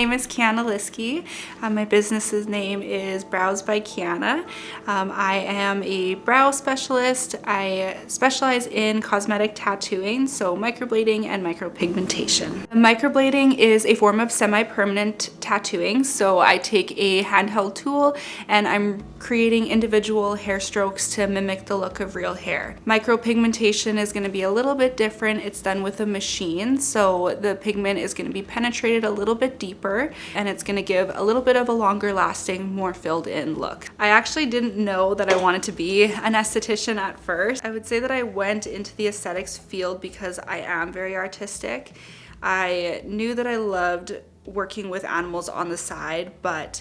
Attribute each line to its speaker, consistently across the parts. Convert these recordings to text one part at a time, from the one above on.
Speaker 1: name is Keanna Liske. My business's name is Brows by Keanna. I am a brow specialist. I specialize in cosmetic tattooing, so microblading and micropigmentation. Microblading is a form of semi-permanent tattooing, so I take a handheld tool and I'm creating individual hair strokes to mimic the look of real hair. Micropigmentation is going to be a little bit different. It's done with a machine, so the pigment is going to be penetrated a little bit deeper and it's going to give a little bit of a longer lasting, more filled in look. I actually didn't know that I wanted to be an esthetician at first. I would say that I went into the aesthetics field because I am very artistic. I knew that I loved working with animals on the side, but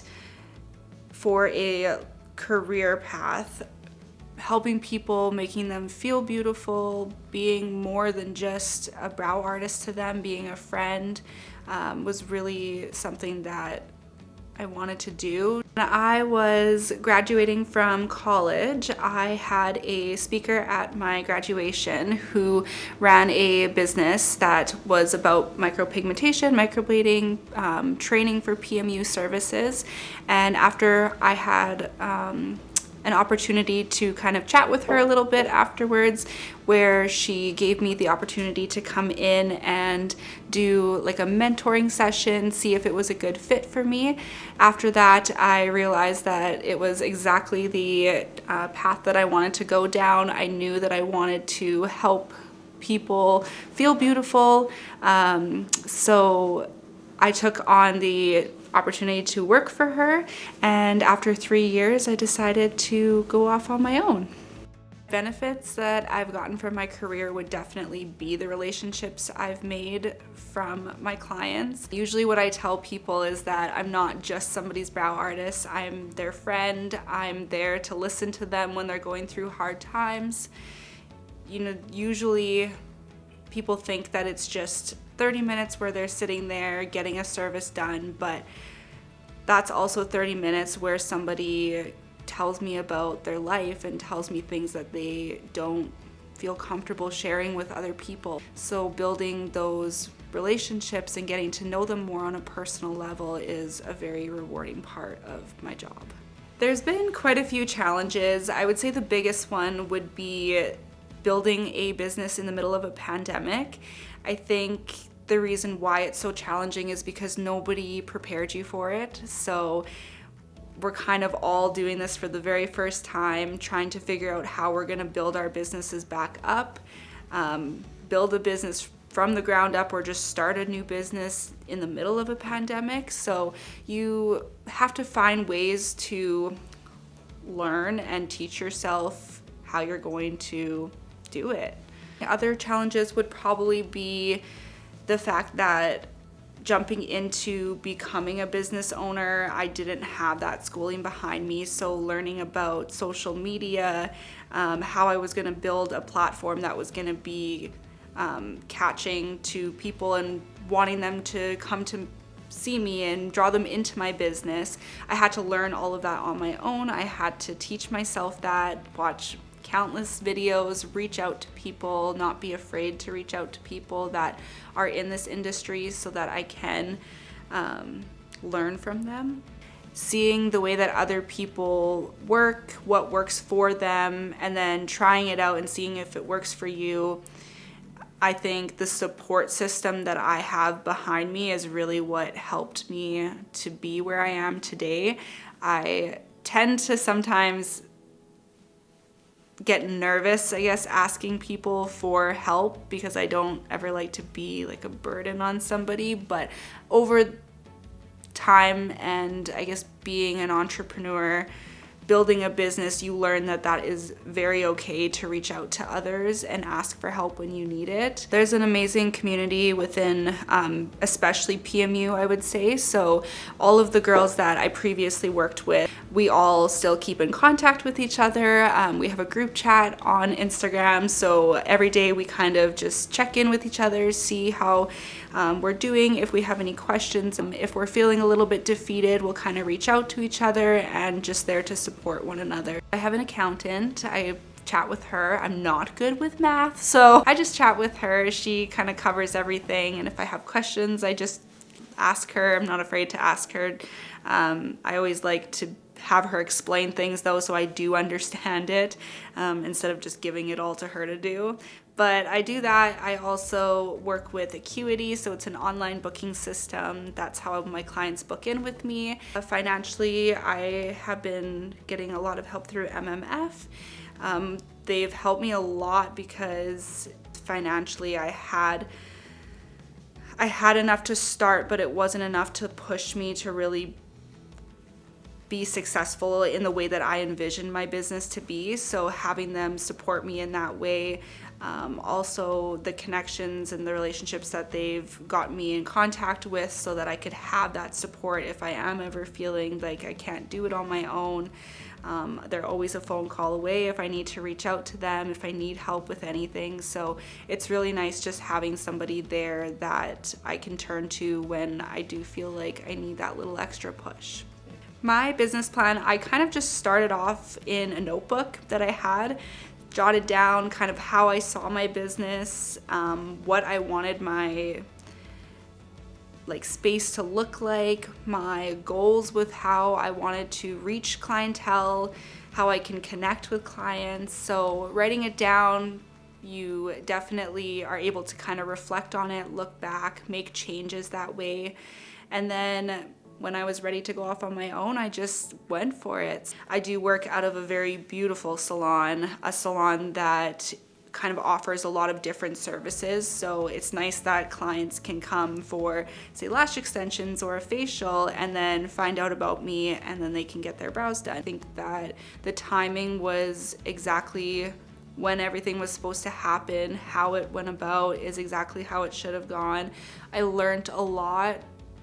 Speaker 1: for a career path, helping people, making them feel beautiful, being more than just a brow artist to them, being a friend, was really something that I wanted to do. When I was graduating from college, I had a speaker at my graduation who ran a business that was about micropigmentation, microblading, training for PMU services. And after I had an opportunity to kind of chat with her a little bit afterwards, where she gave me the opportunity to come in and do like a mentoring session, see if it was a good fit for me. After that, I realized that it was exactly the path that I wanted to go down. I knew that I wanted to help people feel beautiful, so I took on the opportunity to work for her, and after 3 years I decided to go off on my own. Benefits that I've gotten from my career would definitely be the relationships I've made from my clients. Usually what I tell people is that I'm not just somebody's brow artist, I'm their friend. I'm there to listen to them when they're going through hard times. You know, usually people think that it's just 30 minutes where they're sitting there getting a service done, but that's also 30 minutes where somebody tells me about their life and tells me things that they don't feel comfortable sharing with other people. So building those relationships and getting to know them more on a personal level is a very rewarding part of my job. There's been quite a few challenges. I would say the biggest one would be building a business in the middle of a pandemic. I think the reason why it's so challenging is because nobody prepared you for it. So we're kind of all doing this for the very first time, trying to figure out how we're gonna build our businesses back up, build a business from the ground up, or just start a new business in the middle of a pandemic. So you have to find ways to learn and teach yourself how you're going to do it. Other challenges would probably be the fact that jumping into becoming a business owner, I didn't have that schooling behind me. So learning about social media, how I was gonna build a platform that was gonna be catching to people and wanting them to come to see me and draw them into my business. I had to learn all of that on my own. I had to teach myself that, watch countless videos, reach out to people, not be afraid to reach out to people that are in this industry so that I can learn from them. Seeing the way that other people work, what works for them, and then trying it out and seeing if it works for you. I think the support system that I have behind me is really what helped me to be where I am today. I tend to sometimes get nervous, I guess, asking people for help because I don't ever like to be like a burden on somebody. But over time and I guess being an entrepreneur, building a business, you learn that that is very okay to reach out to others and ask for help when you need it. There's an amazing community within, especially PMU, I would say. So all of the girls that I previously worked with, we all still keep in contact with each other. We have a group chat on Instagram. So every day we kind of just check in with each other, see how we're doing, if we have any questions. If we're feeling a little bit defeated, we'll kind of reach out to each other and just there to support one another. I have an accountant. I chat with her. I'm not good with math, so I just chat with her. She kind of covers everything, and if I have questions, I just ask her. I'm not afraid to ask her. I always like to have her explain things though, so I do understand it, instead of just giving it all to her to do. But I do that. I also work with Acuity, so it's an online booking system. That's how my clients book in with me. Financially, I have been getting a lot of help through MMF. They've helped me a lot because financially I had enough to start, but it wasn't enough to push me to really be successful in the way that I envisioned my business to be. So having them support me in that way, also the connections and the relationships that they've got me in contact with so that I could have that support if I am ever feeling like I can't do it on my own. They're always a phone call away if I need to reach out to them, if I need help with anything. So it's really nice just having somebody there that I can turn to when I do feel like I need that little extra push. My business plan, I kind of just started off in a notebook that I had, jotted down kind of how I saw my business, what I wanted my space to look like, my goals with how I wanted to reach clientele, how I can connect with clients. So writing it down, you definitely are able to kind of reflect on it, look back, make changes that way. And then when I was ready to go off on my own, I just went for it. I do work out of a very beautiful salon, a salon that kind of offers a lot of different services. So it's nice that clients can come for, say, lash extensions or a facial and then find out about me, and then they can get their brows done. I think that the timing was exactly when everything was supposed to happen. How it went about is exactly how it should have gone. I learned a lot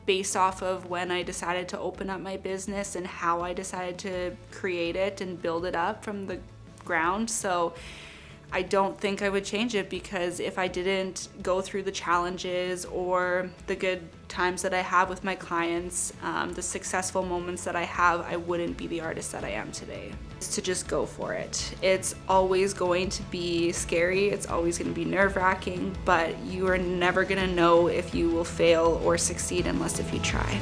Speaker 1: based off of when I decided to open up my business and how I decided to create it and build it up from the ground. So I don't think I would change it, because if I didn't go through the challenges or the good times that I have with my clients, the successful moments that I have, I wouldn't be the artist that I am today. It's to just go for it. It's always going to be scary. It's always going to be nerve-wracking, but you are never going to know if you will fail or succeed unless if you try.